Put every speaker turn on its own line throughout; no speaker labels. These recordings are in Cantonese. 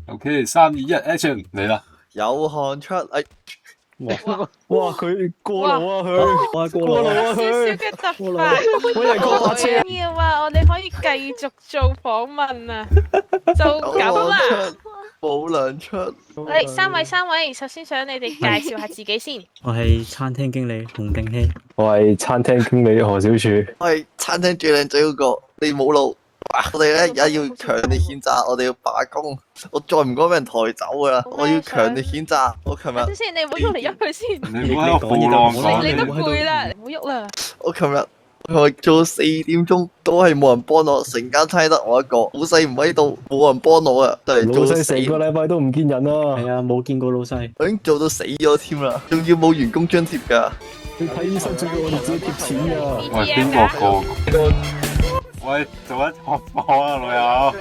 OK，三二一，action 嚟啦！
有汗出，
哇！佢過勞啊佢，
哇，
過勞啊
少少
佢，
嘅突發，
揾人過把車。
唔要啊！我哋可以繼續做訪問啊，就咁
有
啦。
汗出，冇糧出。
嚟三位，首先想你哋介紹下自己先。
我係餐廳經理洪定希，
我係餐廳經理何小柱。
我係餐廳最靚仔嗰個，你冇路。我哋咧而家要強烈譴責，我哋要罷工，我再唔講俾人抬走噶啦！我要強烈譴責。我琴日，
等先，你唔好喐嚟喐去先。
你唔好喺度暴浪
你都
講，
攰啦，唔好喐啦。
我琴日我做到4點鐘，都係冇人幫我，成間餐得我一個，老細唔喺度，冇人幫我啊！都係
老
做到
細成個禮拜都唔見人啊！
係啊，冇見過老細。
我已經做到死咗添啦，仲要冇員工津貼噶。
你睇醫生仲要我哋自己貼錢㗎。
喂，邊個？喂，做緊採訪啊，老友。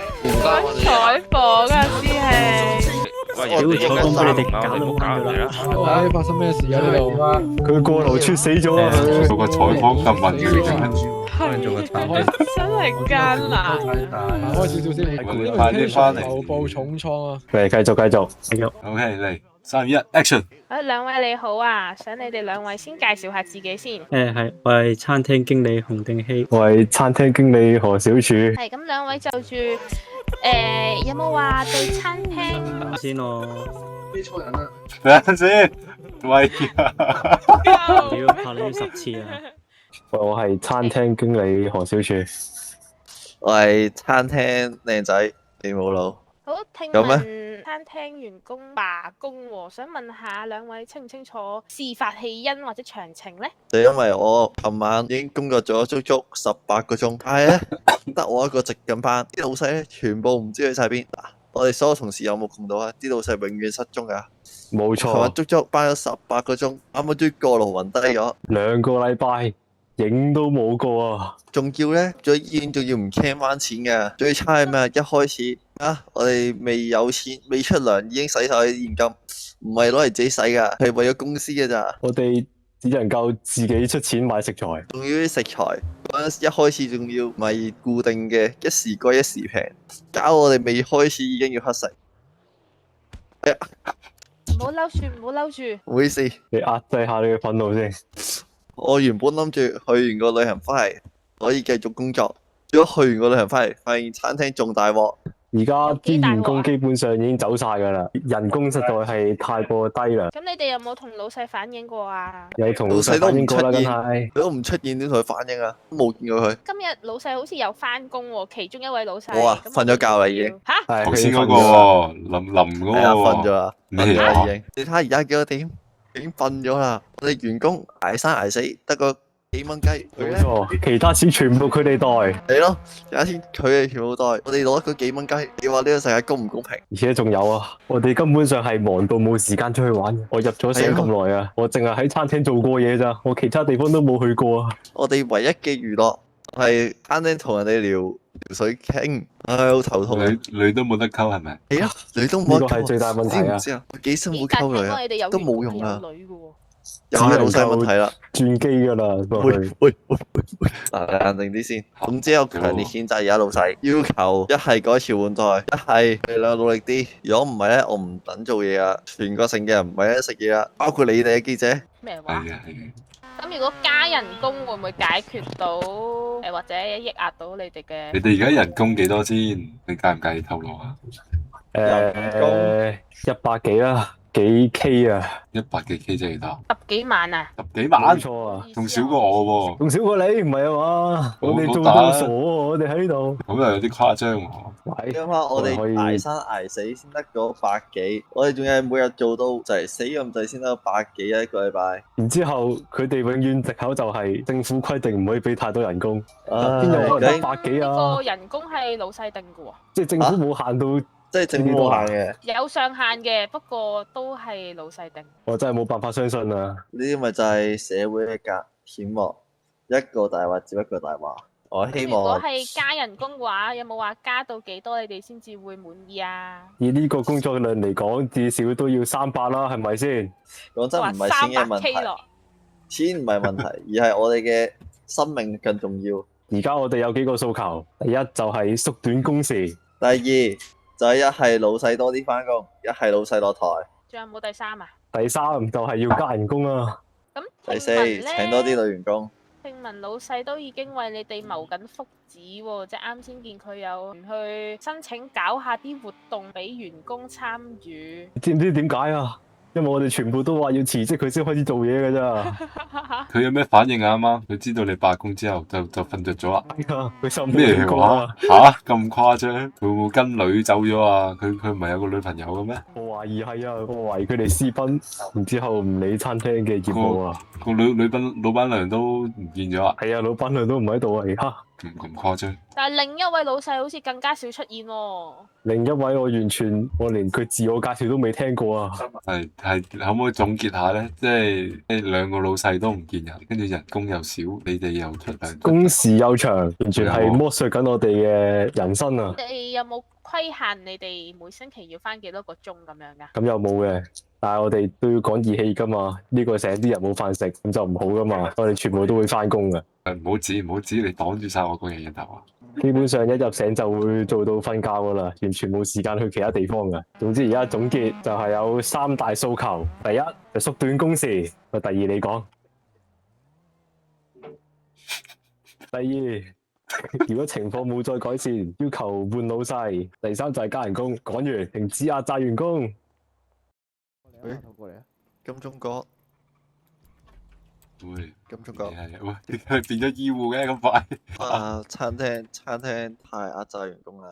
採訪啊，師兄。
屌，採訪俾你哋搞到搞嚟啦！
唉，發生咩事啊？呢度
佢過勞猝死咗啊！
做個採訪咁問嘅做咩？
係真係艱難。
行開少少先，因為
快啲返嚟
頭部重創啊！
嚟繼續。
OK，嚟三二一，action！
兩位你好啊，想你哋兩位先介紹下自己先。
係，我係餐廳經理洪定希。
我係餐廳經理何小柱。
係咁，兩位就住有冇話對餐廳？
先我
等陣先，喂
屌拍你10次啊！
我係餐廳經理何小柱。
我係餐廳靚仔，你冇路。
好，聽
有咩
聞餐廳員工罷工喎，想問下兩位清唔清楚事發起因或者詳情呢？
就因為我琴晚已經工作咗足足18個鐘，但係咧得我一個值緊班，啲老細咧全部唔知去晒邊。嗱，我哋所有同事有冇共到啊？啲老細永遠失蹤噶。
冇
琴晚
錯，
足足班咗18個鐘，啱啱終於過勞暈低咗，
2個禮拜影都冇過啊！
仲要咧做醫院仲要唔 can 翻錢嘅。最差係咩？一開始啊，我哋未有錢，未出糧已經使晒啲現金，唔係攞嚟自己使噶，係為咗公司嘅咋。
我哋只能夠自己出錢買食材。
仲要啲食材嗰陣時一開始仲要唔係固定嘅，一時貴一時平，搞我哋未開始已經要乞食。哎呀，
唔好嬲住，唔好嬲住。
唔好意思，
你壓制下你嘅憤怒先。
我原本諗住去完個旅行翻嚟可以繼續工作，結果去完個旅行翻嚟，發現餐廳仲大鑊。
而家啲員工基本上已經走晒㗎啦，人工實在係太過低啦。
咁你哋有冇同老細反映過啊？
有同老細反映過啦，梗係。
佢都唔出現，點同佢反應啊？都冇見過佢。
今日老細好似有翻工喎，其中一位老細。
我啊
咁
瞓咗覺啦已經。
嚇！
係
頭先嗰個喎，林嗰個
係啊，瞓
喎
咗啦，
咩
瞓咗啦
啊
已經。你睇下而家幾多點？已經瞓咗啦。我哋員工捱生捱死，得個幾蚊雞。佢
冇
咧
錯，其他錢全部佢哋袋，
係咯，有一天佢哋全部袋，我哋攞嗰幾蚊雞。你話呢個世界公唔公平？
而且仲有啊，我哋根本上係忙到冇時間出去玩。我入咗社咁耐啊，我淨係喺餐廳做過嘢咋，我其他地方都冇去過啊。
我哋唯一嘅娛樂係餐廳同人哋聊水傾，唉，好頭痛啊！
女都冇得溝係咪？
係啊，女都冇得溝
呢個係最大問題啊
知唔知啊？我幾辛苦
但
溝女啊，
聽講你哋有
都冇用啊，
有女嘅喎。
又係老細問題啦。
轉機㗎啦，過
喂
去。
喂，嗱，冷靜啲先。總之我強烈譴責而家老細，要求一係改朝換代，一係你兩努力啲。如果唔係咧，我唔等做嘢啊！全國性嘅人唔係得食嘢啊，包括你哋嘅記者。
咩話？
係嘅。
咁如果加人工會唔會解決到或者抑壓到你哋嘅？
你哋而家人工幾多先？你介唔介意透露啊
100幾啦，幾 K 啊，
？100幾 K 即係幾多？
10幾萬啊？
10幾萬
冇，錯啊，
仲少過我喎。
仲少過你，唔係啊嘛？我哋做
好打啊
到傻喎，我哋喺呢度。
咁又有啲誇張喎。
喂
你諗下，我哋
可以
捱生捱死先得嗰百幾，我哋仲係每日做到就係死咁滯先得百幾一個禮拜。
然之後佢哋永遠藉口就係政府規定唔可以俾太多人工，
唉
邊有可能得
究竟
100幾
呢
啊
個？人工係老細定嘅喎，
即係政府冇限到，
即係政府冇限嘅，
有上限嘅，不過都係老細定。
我真係冇辦法相信啊！
呢啲咪就係社會嘅隔險惡，一個大話接一個大話。我希
如果
望
係加人工嘅話，有冇話加到幾多你哋先至會滿意啊？
以呢個工作量嚟講，至少都要300啦，係咪先？
講真
話
唔係錢嘅問
300K
題，
咯，
錢唔係問題，而係我哋嘅生命更重要。
而家我哋有幾個訴求，第一就係縮短工時，
第二就係一係老細多啲翻工，一係老細落台。
仲有冇第三啊？
第三就係要加人工啊！
咁
第四，
聽聞
請多啲
咧，
女員工。
聽聞老細都已經為你哋謀緊福祉喎，即係啱先見佢有去申請搞下啲活動俾員工參與。
知唔知點解啊？因為我哋全部都話要辭職，佢先開始做嘢㗎咋。
佢有咩反應啊？啱啱佢知道你罷工之後就瞓着咗啦。
佢心
咩
冇工
話
啊！
嚇咁誇張？佢會唔會跟女走咗啊？佢唔係有個女朋友嘅咩？
我懷疑係啊，我懷疑佢哋私奔，然之後唔理餐廳嘅業務啊。
個女老闆娘都唔見咗啊？
係啊，老闆娘都唔喺度啊！而家
咁誇張？
但係另一位老細好似更加少出現喎。
另一位我連佢自我介紹都未聽過啊！
係可唔可以總結下咧？即係兩個老細都唔見人，跟住人工又少，你哋又出糧。
工時又長，完全係剝削緊我哋嘅人生啊！
你有冇規限你哋每星期要翻幾多個鐘咁樣㗎？
咁又冇嘅，但係我哋都要講義氣噶嘛。呢個成日啲人冇飯食，咁就唔好噶嘛。我哋全部都會翻工嘅。
唔好指，你擋住晒我個人頭啊！
基本上一入醒就會做到瞓覺噶啦，完全冇時間去其他地方嘅。總之而家總結就係有三大訴求：第一就縮短工時，第二你講；第二如果情況冇再改善，要求換老細；第三就係加人工。講完，停止壓榨員工。
金鐘哥，
喂，
金鐘哥。
喂，點解變咗醫護嘅咁快？
餐廳太壓榨員工啦。